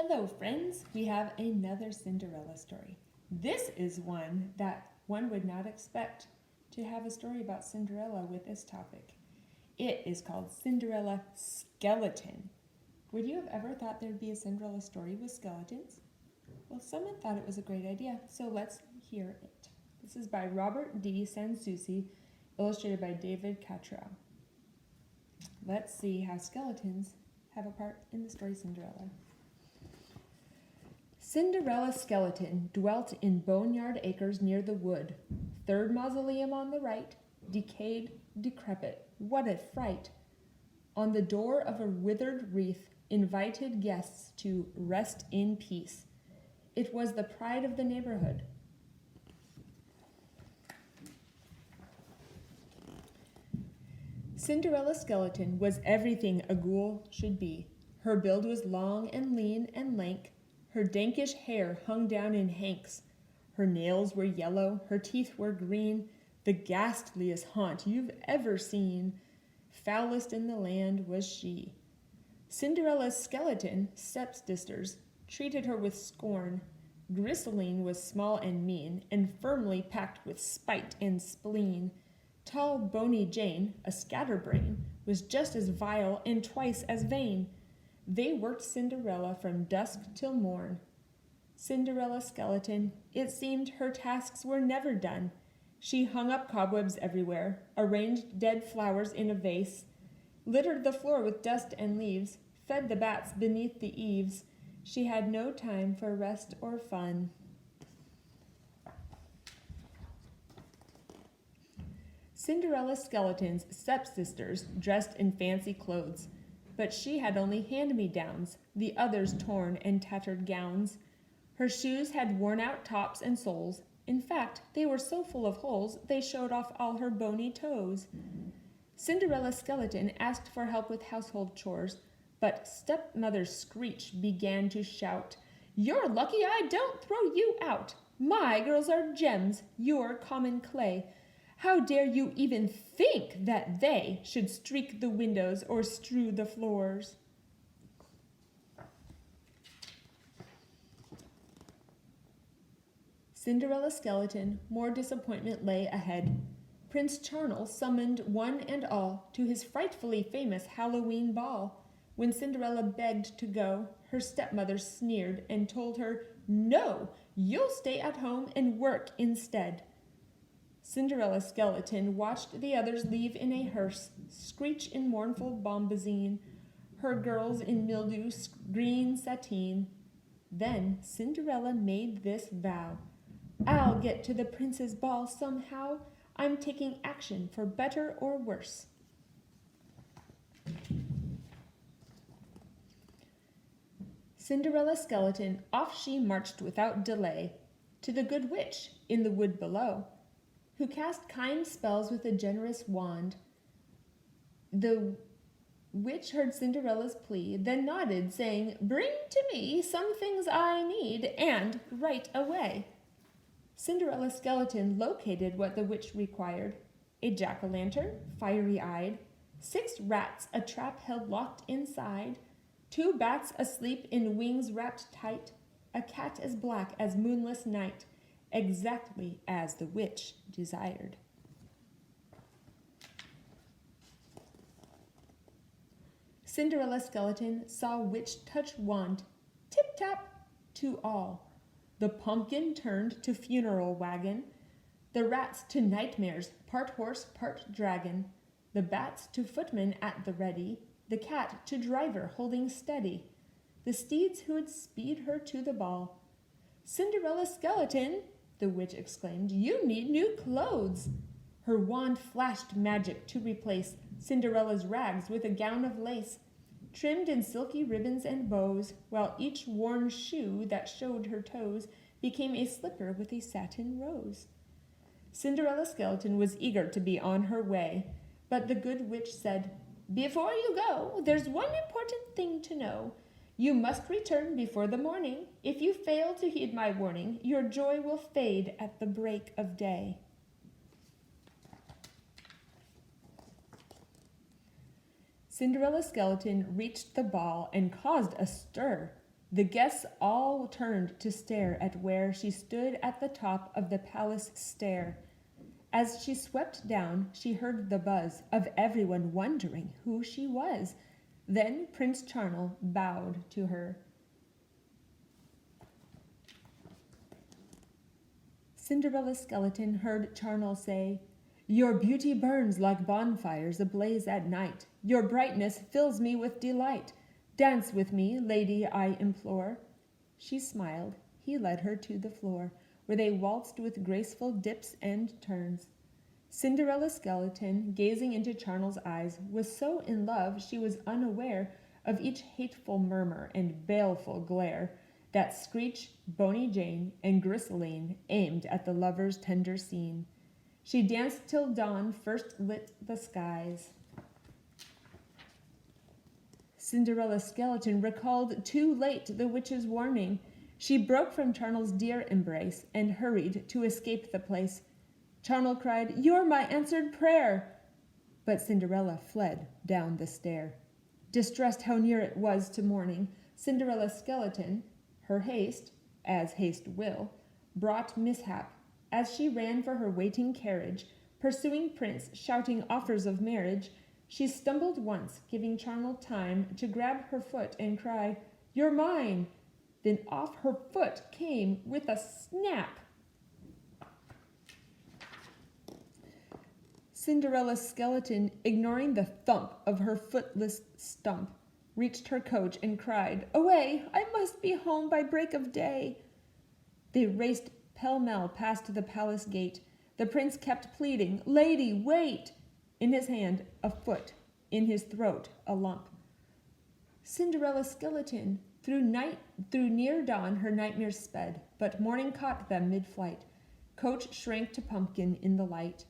Hello, friends. We have another Cinderella story. This is one that one would not expect to have a story about Cinderella with this topic. It is called Cinderella Skeleton. Would you have ever thought there'd be a Cinderella story with skeletons? Well, someone thought it was a great idea, so let's hear it. This is by Robert D. Sansucci, illustrated by David Catrow. Let's see how skeletons have a part in the story Cinderella. Cinderella Skeleton dwelt in Boneyard Acres near the wood. Third mausoleum on the right, decayed, decrepit. What a fright! On the door of a withered wreath invited guests to rest in peace. It was the pride of the neighborhood. Cinderella Skeleton was everything a ghoul should be. Her build was long and lean and lank. Her dankish hair hung down in hanks. Her nails were yellow, her teeth were green, the ghastliest haunt you've ever seen. Foulest in the land was she. Cinderella's skeleton stepsisters treated her with scorn. Grisseline was small and mean, and firmly packed with spite and spleen. Tall, bony Jane, a scatterbrain, was just as vile and twice as vain. They worked Cinderella from dusk till morn. Cinderella Skeleton, it seemed her tasks were never done. She hung up cobwebs everywhere, arranged dead flowers in a vase, littered the floor with dust and leaves, fed the bats beneath the eaves. She had no time for rest or fun. Cinderella Skeleton's stepsisters dressed in fancy clothes, but she had only hand-me-downs, the others torn and tattered gowns. Her shoes had worn-out tops and soles. In fact, they were so full of holes they showed off all her bony toes. Cinderella Skeleton asked for help with household chores, but stepmother Screech began to shout, "You're lucky I don't throw you out! My girls are gems, you're common clay. How dare you even think that they should streak the windows or strew the floors?" Cinderella Skeleton, more disappointment lay ahead. Prince Charming summoned one and all to his frightfully famous Halloween ball. When Cinderella begged to go, her stepmother sneered and told her, "No, you'll stay at home and work instead." Cinderella Skeleton watched the others leave in a hearse, Screech in mournful bombazine, her girls in mildew green sateen. Then Cinderella made this vow, "I'll get to the prince's ball somehow. I'm taking action for better or worse." Cinderella Skeleton, off she marched without delay, to the good witch in the wood below, who cast kind spells with a generous wand. The witch heard Cinderella's plea, then nodded, saying, "Bring to me some things I need, and right away." Cinderella Skeleton located what the witch required: a jack-o'-lantern, fiery-eyed, 6 rats a trap held locked inside, 2 bats asleep in wings wrapped tight, a cat as black as moonless night, exactly as the witch desired. Cinderella Skeleton saw witch touch wand, tip-tap to all. The pumpkin turned to funeral wagon, the rats to nightmares, part horse, part dragon, the bats to footmen at the ready, the cat to driver holding steady, the steeds who would speed her to the ball. "Cinderella Skeleton," the witch exclaimed, "you need new clothes." Her wand flashed magic to replace Cinderella's rags with a gown of lace, trimmed in silky ribbons and bows, while each worn shoe that showed her toes became a slipper with a satin rose. Cinderella Skeleton was eager to be on her way, but the good witch said, "Before you go, there's one important thing to know. You must return before the morning. If you fail to heed my warning, your joy will fade at the break of day." Cinderella Skeleton reached the ball and caused a stir. The guests all turned to stare at where she stood at the top of the palace stair. As she swept down, she heard the buzz of everyone wondering who she was. Then Prince Charnel bowed to her. Cinderella Skeleton heard Charnel say, "Your beauty burns like bonfires ablaze at night. Your brightness fills me with delight. Dance with me, lady, I implore." She smiled. He led her to the floor, where they waltzed with graceful dips and turns. Cinderella Skeleton, gazing into Charnel's eyes, was so in love she was unaware of each hateful murmur and baleful glare that Screech, Bony Jane, and Grisseline aimed at the lovers' tender scene. She danced till dawn first lit the skies. Cinderella Skeleton recalled too late the witch's warning. She broke from Charnel's dear embrace and hurried to escape the place. Charnel cried, "You're my answered prayer!" But Cinderella fled down the stair. Distressed how near it was to morning, Cinderella Skeleton, her haste, as haste will, brought mishap. As she ran for her waiting carriage, pursuing Prince, shouting offers of marriage, she stumbled once, giving Charnel time to grab her foot and cry, "You're mine!" Then off her foot came with a snap. Cinderella Skeleton, ignoring the thump of her footless stump, reached her coach and cried, "Away! I must be home by break of day." They raced pell-mell past the palace gate. The prince kept pleading, "Lady, wait!" In his hand, a foot. In his throat, a lump. Cinderella Skeleton, through near dawn her nightmares sped, but morning caught them mid-flight. Coach shrank to pumpkin in the light.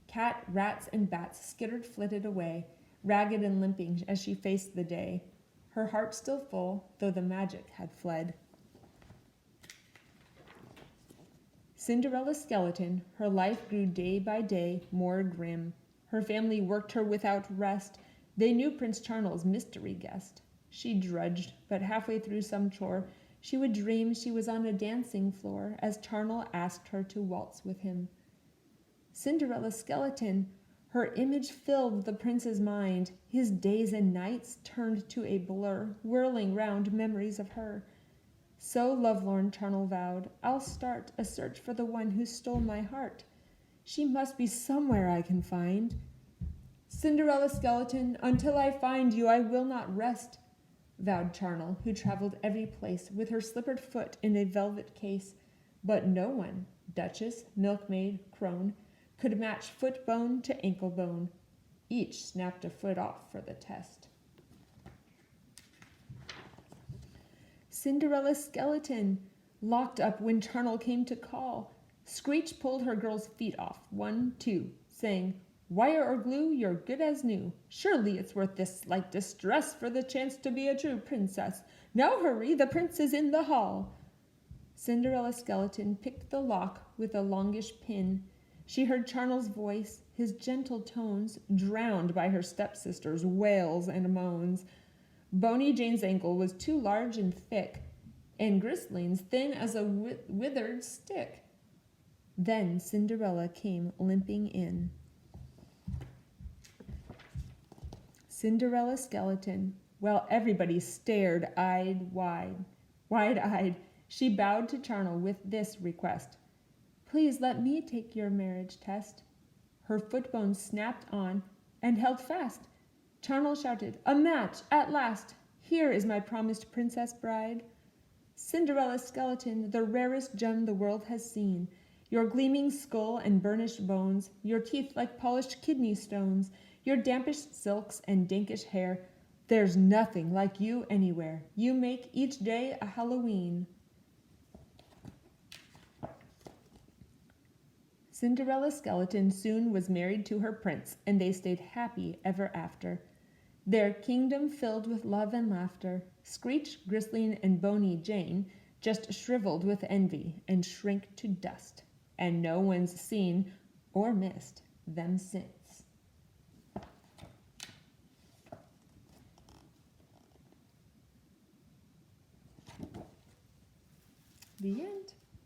Cat, rats, and bats flitted away, ragged and limping as she faced the day. Her heart still full, though the magic had fled. Cinderella Skeleton, her life grew day by day more grim. Her family worked her without rest. They knew Prince Charnel's mystery guest. She drudged, but halfway through some chore, she would dream she was on a dancing floor as Charnel asked her to waltz with him. Cinderella Skeleton, her image filled the prince's mind. His days and nights turned to a blur, whirling round memories of her. So lovelorn Charnel vowed, "I'll start a search for the one who stole my heart. She must be somewhere I can find. Cinderella Skeleton, until I find you, I will not rest," vowed Charnel, who traveled every place with her slippered foot in a velvet case. But no one, duchess, milkmaid, crone, could match foot bone to ankle bone. Each snapped a foot off for the test. Cinderella Skeleton, locked up when Charnel came to call. Screech pulled her girl's feet off, 1, 2, saying, "Wire or glue, you're good as new. Surely it's worth this slight distress for the chance to be a true princess. Now hurry, the prince is in the hall." Cinderella Skeleton picked the lock with a longish pin. She heard Charnel's voice, his gentle tones, drowned by her stepsister's wails and moans. Bony Jane's ankle was too large and thick, and Grisseline's thin as a withered stick. Then Cinderella came limping in. Cinderella Skeleton, while everybody stared wide-eyed, she bowed to Charnel with this request: "Please let me take your marriage test." Her foot bones snapped on and held fast. Charnel shouted, "A match, at last! Here is my promised princess bride." Cinderella Skeleton, the rarest gem the world has seen, your gleaming skull and burnished bones, your teeth like polished kidney stones, your dampish silks and dankish hair, there's nothing like you anywhere. You make each day a Halloween. Cinderella Skeleton soon was married to her prince, and they stayed happy ever after. Their kingdom filled with love and laughter. Screech, Grisseline, and Bony Jane just shriveled with envy and shrink to dust, and no one's seen or missed them since. The end.